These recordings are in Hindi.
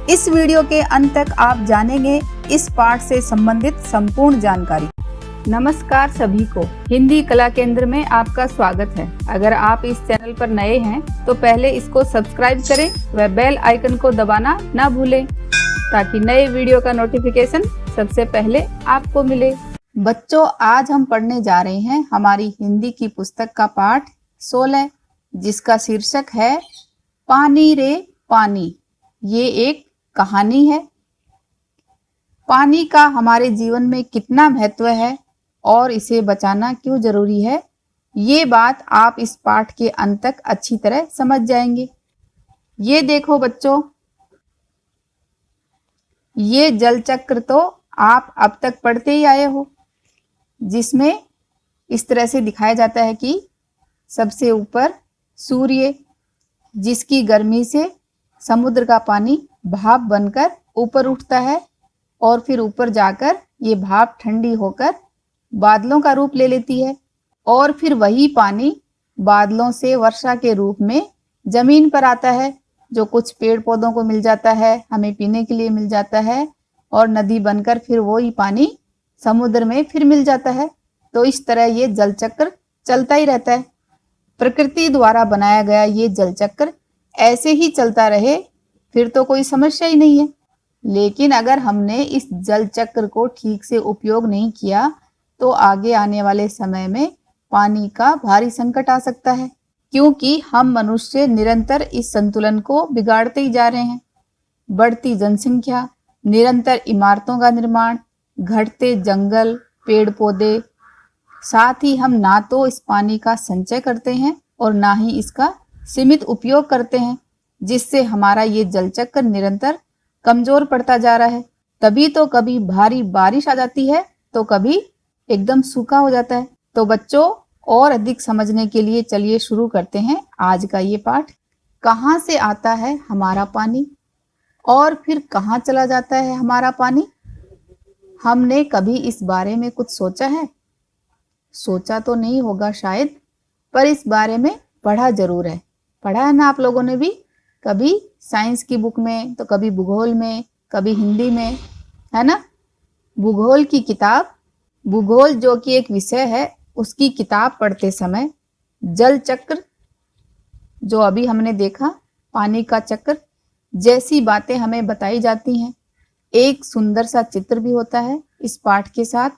इस वीडियो के अंत तक आप जानेंगे इस पाठ से संबंधित संपूर्ण जानकारी। नमस्कार सभी को, हिंदी कला केंद्र में आपका स्वागत है। अगर आप इस चैनल पर नए हैं तो पहले इसको सब्सक्राइब करें व बेल आइकन को दबाना ना भूलें ताकि नए वीडियो का नोटिफिकेशन सबसे पहले आपको मिले। बच्चों, आज हम पढ़ने जा रहे हैं हमारी हिंदी की पुस्तक का पाठ 16 जिसका शीर्षक है पानी रे पानी। ये एक कहानी है। पानी का हमारे जीवन में कितना महत्व है और इसे बचाना क्यों जरूरी है, ये बात आप इस पाठ के अंत तक अच्छी तरह समझ जाएंगे। ये देखो बच्चों, ये जल चक्र तो आप अब तक पढ़ते ही आए हो, जिसमें इस तरह से दिखाया जाता है कि सबसे ऊपर सूर्य, जिसकी गर्मी से समुद्र का पानी भाप बनकर ऊपर उठता है और फिर ऊपर जाकर ये भाप ठंडी होकर बादलों का रूप ले लेती है और फिर वही पानी बादलों से वर्षा के रूप में जमीन पर आता है, जो कुछ पेड़ पौधों को मिल जाता है, हमें पीने के लिए मिल जाता है और नदी बनकर फिर वही पानी समुद्र में फिर मिल जाता है। तो इस तरह ये जल चक्र चलता ही रहता है। प्रकृति द्वारा बनाया गया ये जल चक्र ऐसे ही चलता रहे फिर तो कोई समस्या ही नहीं है। लेकिन अगर हमने इस जल चक्र को ठीक से उपयोग नहीं किया तो आगे आने वाले समय में पानी का भारी संकट आ सकता है, क्योंकि हम मनुष्य निरंतर इस संतुलन को बिगाड़ते ही जा रहे हैं। बढ़ती जनसंख्या, निरंतर इमारतों का निर्माण, घटते जंगल, पेड़ पौधे, साथ ही हम ना तो इस पानी का संचय करते हैं और ना ही इसका सीमित उपयोग करते हैं, जिससे हमारा ये जल चक्र निरंतर कमजोर पड़ता जा रहा है। तभी तो कभी भारी बारिश आ जाती है तो कभी एकदम सूखा हो जाता है। तो बच्चों, और अधिक समझने के लिए चलिए शुरू करते हैं आज का ये पाठ। कहाँ से आता है हमारा पानी और फिर कहाँ चला जाता है हमारा पानी? हमने कभी इस बारे में कुछ सोचा है? सोचा तो नहीं होगा शायद, पर इस बारे में पढ़ा जरूर है। पढ़ा है ना आप लोगों ने भी, कभी साइंस की बुक में तो कभी भूगोल में, कभी हिंदी में, है ना। भूगोल की किताब, भूगोल जो कि एक विषय है, उसकी किताब पढ़ते समय जल चक्र जो अभी हमने देखा, पानी का चक्र जैसी बातें हमें बताई जाती हैं। एक सुंदर सा चित्र भी होता है इस पाठ के साथ,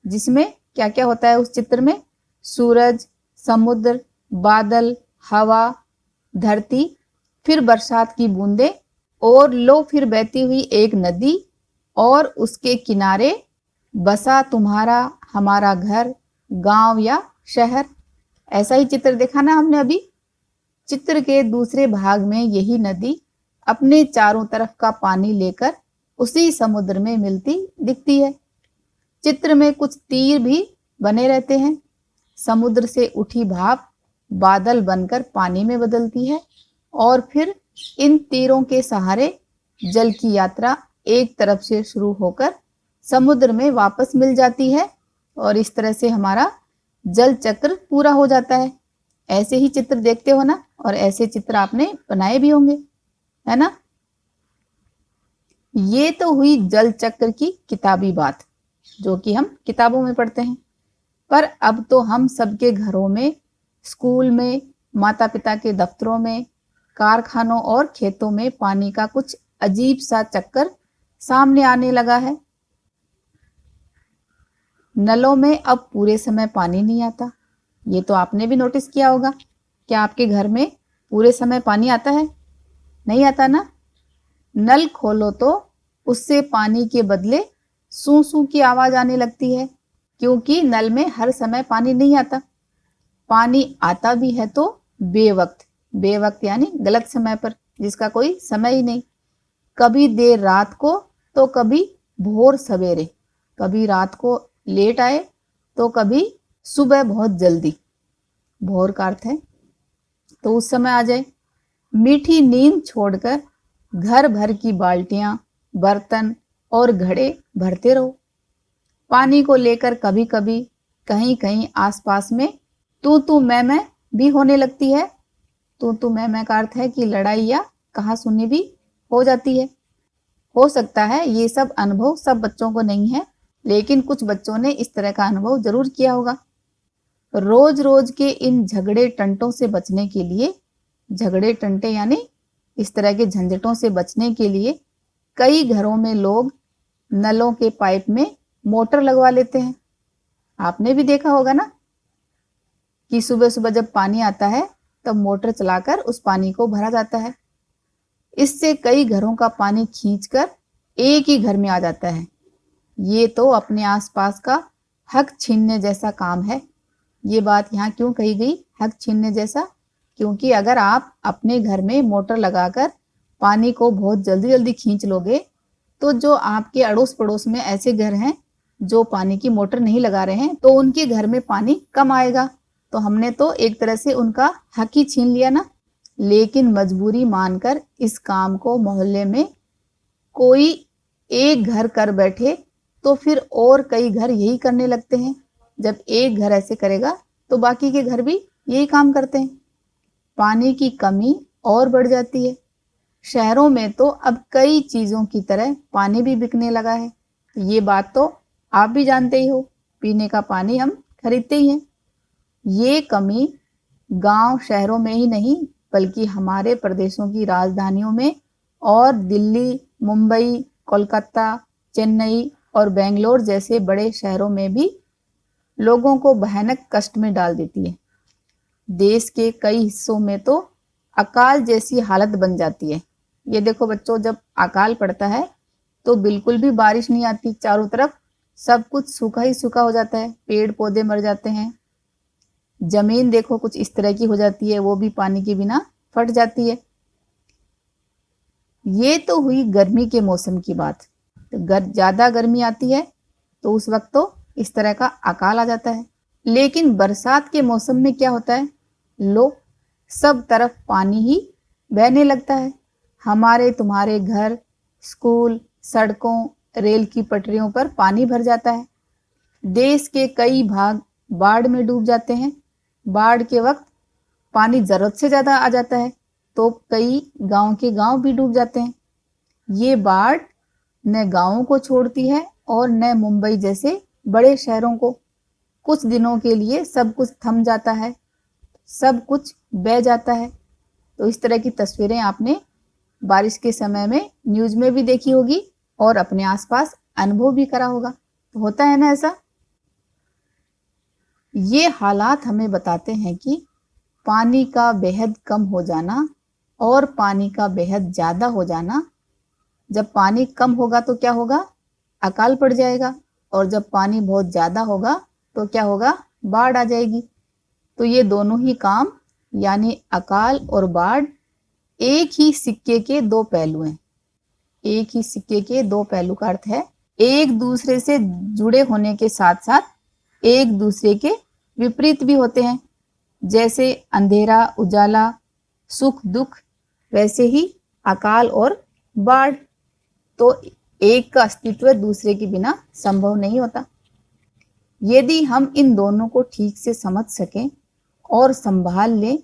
जिसमें क्या क्या होता है उस चित्र में? सूरज, समुद्र, बादल, हवा, धरती, फिर बरसात की बूंदें और लो फिर बहती हुई एक नदी और उसके किनारे बसा तुम्हारा हमारा घर, गांव या शहर। ऐसा ही चित्र देखा ना हमने अभी। चित्र के दूसरे भाग में यही नदी अपने चारों तरफ का पानी लेकर उसी समुद्र में मिलती दिखती है। चित्र में कुछ तीर भी बने रहते हैं। समुद्र से उठी भाप बादल बनकर पानी में बदलती है और फिर इन तीरों के सहारे जल की यात्रा एक तरफ से शुरू होकर समुद्र में वापस मिल जाती है और इस तरह से हमारा जल चक्र पूरा हो जाता है। ऐसे ही चित्र देखते हो ना, और ऐसे चित्र आपने बनाए भी होंगे, है ना। ये तो हुई जल चक्र की किताबी बात, जो कि हम किताबों में पढ़ते हैं। पर अब तो हम सबके घरों में, स्कूल में, माता पिता के दफ्तरों में, कारखानों और खेतों में पानी का कुछ अजीब सा चक्कर सामने आने लगा है। नलों में अब पूरे समय पानी नहीं आता। ये तो आपने भी नोटिस किया होगा। क्या आपके घर में पूरे समय पानी आता है? नहीं आता ना। नल खोलो तो उससे पानी के बदले सू सू की आवाज आने लगती है, क्योंकि नल में हर समय पानी नहीं आता। पानी आता भी है तो बेवक्त, बेवक्त यानी गलत समय पर, जिसका कोई समय ही नहीं। कभी देर रात को तो कभी भोर सवेरे, कभी रात को लेट आए तो कभी सुबह बहुत जल्दी। भोर का अर्थ है तो उस समय आ जाए। मीठी नींद छोड़कर घर भर की बाल्टियां, बर्तन और घड़े भरते रहो। पानी को लेकर कभी कभी कहीं कहीं आसपास में तू मैं भी होने लगती है। तू मैं का अर्थ है कि लड़ाई या कहासुनी भी हो जाती है। हो सकता है ये सब अनुभव सब बच्चों को नहीं है, लेकिन कुछ बच्चों ने इस तरह का अनुभव जरूर किया होगा। रोज रोज के इन झगड़े टंटों से बचने के लिए, झगड़े टंटे यानी इस तरह के झंझटों से बचने के लिए कई घरों में लोग नलों के पाइप में मोटर लगवा लेते हैं। आपने भी देखा होगा ना कि सुबह सुबह जब पानी आता है तब मोटर चलाकर उस पानी को भरा जाता है। इससे कई घरों का पानी खींचकर एक ही घर में आ जाता है। ये तो अपने आसपास का हक छीनने जैसा काम है। ये बात यहाँ क्यों कही गई, हक छीनने जैसा? क्योंकि अगर आप अपने घर में मोटर लगाकर पानी को बहुत जल्दी जल्दी खींच लोगे, तो जो आपके अड़ोस पड़ोस में ऐसे घर हैं जो पानी की मोटर नहीं लगा रहे हैं, तो उनके घर में पानी कम आएगा। तो हमने तो एक तरह से उनका हक ही छीन लिया ना। लेकिन मजबूरी मानकर इस काम को मोहल्ले में कोई एक घर कर बैठे तो फिर और कई घर यही करने लगते हैं। जब एक घर ऐसे करेगा तो बाकी के घर भी यही काम करते हैं। पानी की कमी और बढ़ जाती है। शहरों में तो अब कई चीजों की तरह पानी भी बिकने लगा है। ये बात तो आप भी जानते ही हो, पीने का पानी हम खरीदते ही हैं। ये कमी गांव शहरों में ही नहीं बल्कि हमारे प्रदेशों की राजधानियों में और दिल्ली, मुंबई, कोलकाता, चेन्नई और बेंगलोर जैसे बड़े शहरों में भी लोगों को भयानक कष्ट में डाल देती है। देश के कई हिस्सों में तो अकाल जैसी हालत बन जाती है। ये देखो बच्चों, जब अकाल पड़ता है तो बिल्कुल भी बारिश नहीं आती, चारों तरफ सब कुछ सूखा ही सूखा हो जाता है, पेड़ पौधे मर जाते हैं, जमीन देखो कुछ इस तरह की हो जाती है, वो भी पानी के बिना फट जाती है। ये तो हुई गर्मी के मौसम की बात। तो ज्यादा गर्मी आती है तो उस वक्त तो इस तरह का अकाल आ जाता है। लेकिन बरसात के मौसम में क्या होता है, लो सब तरफ पानी ही बहने लगता है। हमारे तुम्हारे घर, स्कूल, सड़कों, रेल की पटरियों पर पानी भर जाता है। देश के कई भाग बाढ़ में डूब जाते हैं। बाढ़ के वक्त पानी जरूरत से ज्यादा आ जाता है तो कई गांव के गांव भी डूब जाते हैं। ये बाढ़ न गांवों को छोड़ती है और न मुंबई जैसे बड़े शहरों को। कुछ दिनों के लिए सब कुछ थम जाता है, सब कुछ बह जाता है। तो इस तरह की तस्वीरें आपने बारिश के समय में न्यूज में भी देखी होगी और अपने आसपास अनुभव भी करा होगा। तो होता है ना ऐसा। ये हालात हमें बताते हैं कि पानी का बेहद कम हो जाना और पानी का बेहद ज्यादा हो जाना। जब पानी कम होगा तो क्या होगा, अकाल पड़ जाएगा, और जब पानी बहुत ज्यादा होगा तो क्या होगा, बाढ़ आ जाएगी। तो ये दोनों ही काम यानी अकाल और बाढ़ एक ही सिक्के के दो पहलू हैं। एक ही सिक्के के दो पहलू का अर्थ है एक दूसरे से जुड़े होने के साथ साथ एक दूसरे के विपरीत भी होते हैं। जैसे अंधेरा उजाला, सुख दुख, वैसे ही अकाल और बाढ़। तो एक का अस्तित्व दूसरे के बिना संभव नहीं होता। यदि हम इन दोनों को ठीक से समझ सकें और संभाल लें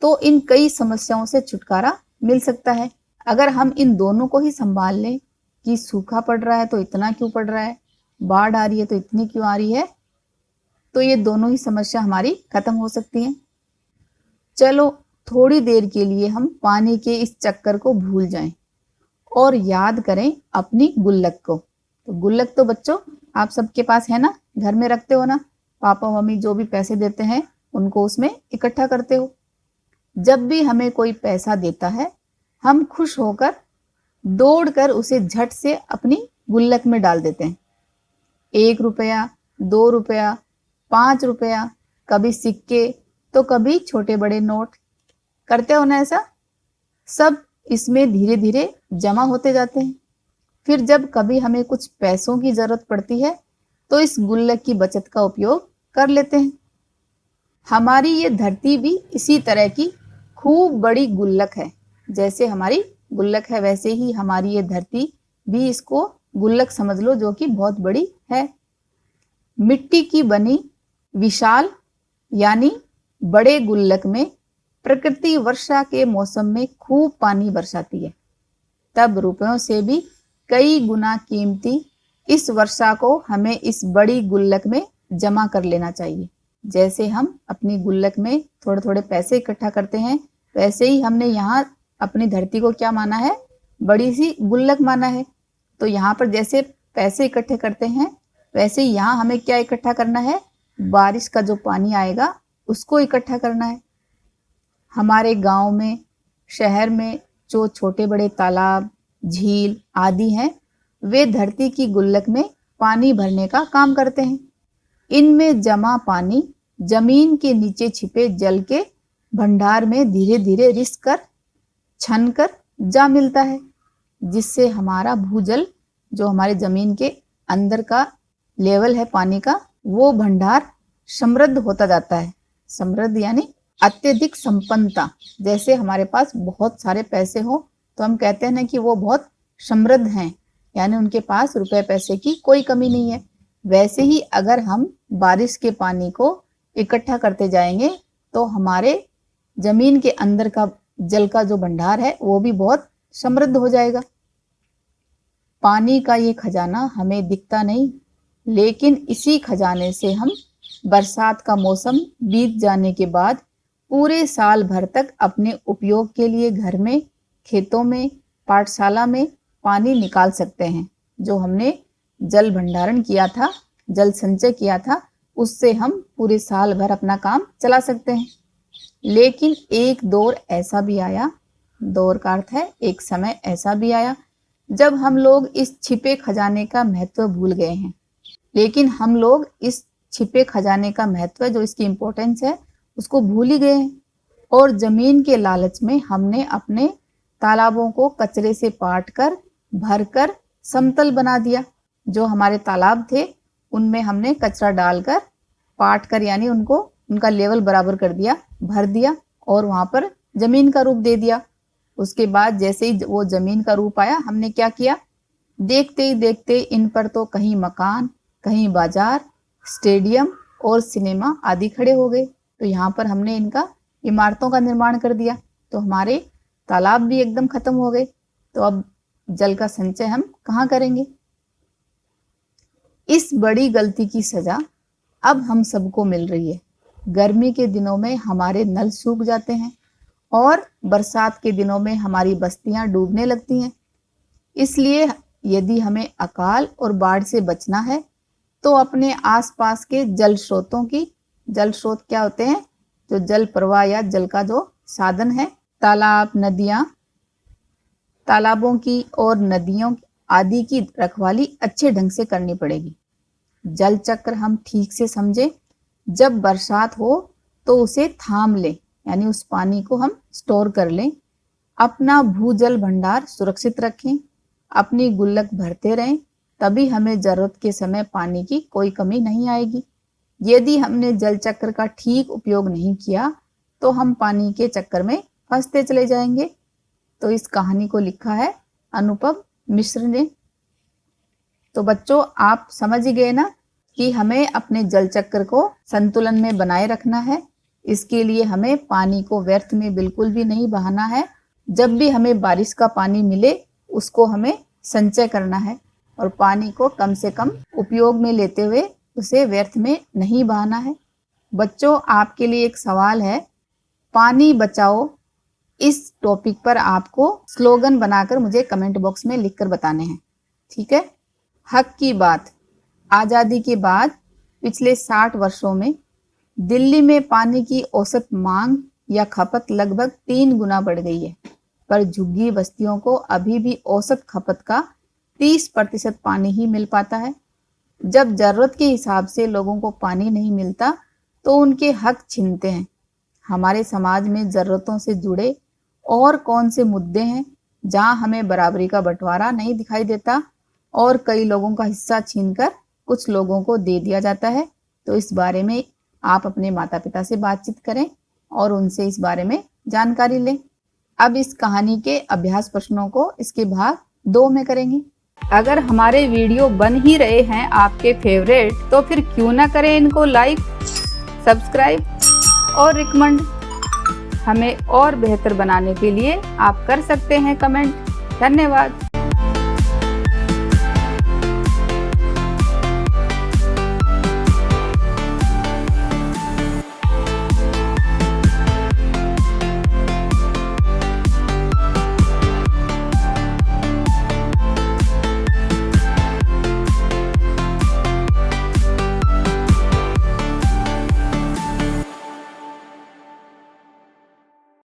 तो इन कई समस्याओं से छुटकारा मिल सकता है। अगर हम इन दोनों को ही संभाल लें कि सूखा पड़ रहा है तो इतना क्यों पड़ रहा है, बाढ़ आ रही है तो इतनी क्यों आ रही है, तो ये दोनों ही समस्या हमारी खत्म हो सकती है। चलो थोड़ी देर के लिए हम पानी के इस चक्कर को भूल जाएं और याद करें अपनी गुल्लक को। तो गुल्लक तो बच्चों आप सबके पास है ना, घर में रखते हो ना, पापा मम्मी जो भी पैसे देते हैं उनको उसमें इकट्ठा करते हो। जब भी हमें कोई पैसा देता है हम खुश होकर दौड़कर उसे झट से अपनी गुल्लक में डाल देते हैं। 1 रुपया, 2 रुपया, 5 रुपया, कभी सिक्के तो कभी छोटे बड़े नोट। करते हो ना ऐसा? सब इसमें धीरे धीरे जमा होते जाते हैं। फिर जब कभी हमें कुछ पैसों की जरूरत पड़ती है तो इस गुल्लक की बचत का उपयोग कर लेते हैं। हमारी ये धरती भी इसी तरह की खूब बड़ी गुल्लक है। जैसे हमारी गुल्लक है वैसे ही हमारी ये धरती भी, इसको गुल्लक समझ लो, जो कि बहुत बड़ी है। मिट्टी की बनी विशाल यानी बड़े गुल्लक में प्रकृति वर्षा के मौसम में खूब पानी बरसाती है। तब रुपयों से भी कई गुना कीमती इस वर्षा को हमें इस बड़ी गुल्लक में जमा कर लेना चाहिए। जैसे हम अपनी गुल्लक में थोड़े थोड़े पैसे इकट्ठा करते हैं, वैसे ही हमने यहाँ अपनी धरती को क्या माना है, बड़ी सी गुल्लक माना है। तो यहाँ पर जैसे पैसे इकट्ठे करते हैं, वैसे ही यहाँ हमें क्या इकट्ठा करना है, बारिश का जो पानी आएगा उसको इकट्ठा करना है। हमारे गांव में, शहर में जो छोटे बड़े तालाब, झील आदि हैं, वे धरती की गुल्लक में पानी भरने का काम करते हैं। इनमें जमा पानी जमीन के नीचे छिपे जल के भंडार में धीरे धीरे रिस कर, छन कर जा मिलता है, जिससे हमारा भूजल, जो हमारे जमीन के अंदर का लेवल है पानी का, वो भंडार समृद्ध होता जाता है। समृद्ध यानी अत्यधिक संपन्नता। जैसे हमारे पास बहुत सारे पैसे हो तो हम कहते हैं ना कि वो बहुत समृद्ध हैं, यानी उनके पास रुपए पैसे की कोई कमी नहीं है। वैसे ही अगर हम बारिश के पानी को इकट्ठा करते जाएंगे तो हमारे जमीन के अंदर का जल का जो भंडार है वो भी बहुत समृद्ध हो जाएगा। पानी का ये खजाना हमें दिखता नहीं, लेकिन इसी खजाने से हम बरसात का मौसम बीत जाने के बाद पूरे साल भर तक अपने उपयोग के लिए घर में, खेतों में, पाठशाला में पानी निकाल सकते हैं। जो हमने जल भंडारण किया था, जल संचय किया था, उससे हम पूरे साल भर अपना काम चला सकते हैं। लेकिन एक दौर ऐसा भी आया, दौर का अर्थ है एक समय ऐसा भी आया, जब हम लोग इस छिपे खजाने का महत्व भूल गए हैं। लेकिन हम लोग इस छिपे खजाने का महत्व, जो इसकी इम्पोर्टेंस है, उसको भूल ही गए हैं। और जमीन के लालच में हमने अपने तालाबों को कचरे से पाट कर, भर कर समतल बना दिया। जो हमारे तालाब थे उनमें हमने कचरा डालकर, पाट कर, यानी उनको, उनका लेवल बराबर कर दिया, भर दिया और वहां पर जमीन का रूप दे दिया। उसके बाद जैसे ही वो जमीन का रूप आया, हमने क्या किया, देखते ही देखते इन पर तो कहीं मकान, कहीं बाजार, स्टेडियम और सिनेमा आदि खड़े हो गए। तो यहाँ पर हमने इनका इमारतों का निर्माण कर दिया, तो हमारे तालाब भी एकदम खत्म हो गए। तो अब जल का संचय हम कहाँ करेंगे? इस बड़ी गलती की सजा अब हम सबको मिल रही है। गर्मी के दिनों में हमारे नल सूख जाते हैं और बरसात के दिनों में हमारी बस्तियां डूबने लगती हैं। इसलिए यदि हमें अकाल और बाढ़ से बचना है तो अपने आसपास के जल स्रोतों की, जल स्रोत क्या होते हैं, जो जल प्रवाह या जल का जो साधन है, तालाब, नदियां, तालाबों की और नदियों आदि की रखवाली अच्छे ढंग से करनी पड़ेगी। जल चक्र हम ठीक से समझें। जब बरसात हो तो उसे थाम लें, यानी उस पानी को हम स्टोर कर लें। अपना भूजल भंडार सुरक्षित रखें, अपनी गुल्लक भरते रहें, तभी हमें जरूरत के समय पानी की कोई कमी नहीं आएगी। यदि हमने जल चक्र का ठीक उपयोग नहीं किया तो हम पानी के चक्कर में फंसते चले जाएंगे। तो इस कहानी को लिखा है अनुपम मिश्र ने। तो बच्चों, आप समझ ही गए ना कि हमें अपने जल चक्र को संतुलन में बनाए रखना है। इसके लिए हमें पानी को व्यर्थ में बिल्कुल भी नहीं बहाना है। जब भी हमें बारिश का पानी मिले उसको हमें संचय करना है और पानी को कम से कम उपयोग में लेते हुए उसे व्यर्थ में नहीं बहाना है। बच्चों, आपके लिए एक सवाल है, पानी बचाओ। इस टॉपिक पर आपको स्लोगन बनाकर मुझे कमेंट बॉक्स में लिखकर बताने हैं, ठीक है? हक की बात। आज़ादी के बाद पिछले 60 वर्षों में दिल्ली में पानी की औसत मांग या खपत लगभग 3 गुना बढ़ गई है, पर झुग्गी बस्तियों को अभी भी औसत खपत का 30% पानी ही मिल पाता है। जब जरूरत के हिसाब से लोगों को पानी नहीं मिलता तो उनके हक छीनते हैं। हमारे समाज में जरूरतों से जुड़े और कौन से मुद्दे हैं जहां हमें बराबरी का बंटवारा नहीं दिखाई देता और कई लोगों का हिस्सा छीनकर कुछ लोगों को दे दिया जाता है? तो इस बारे में आप अपने माता पिता से बातचीत करें और उनसे इस बारे में जानकारी लें। अब इस कहानी के अभ्यास प्रश्नों को इसके भाग 2 में करेंगे। अगर हमारे वीडियो बन ही रहे हैं आपके फेवरेट, तो फिर क्यों ना करें इनको लाइक, सब्सक्राइब और रिकमेंड। हमें और बेहतर बनाने के लिए आप कर सकते हैं कमेंट। धन्यवाद।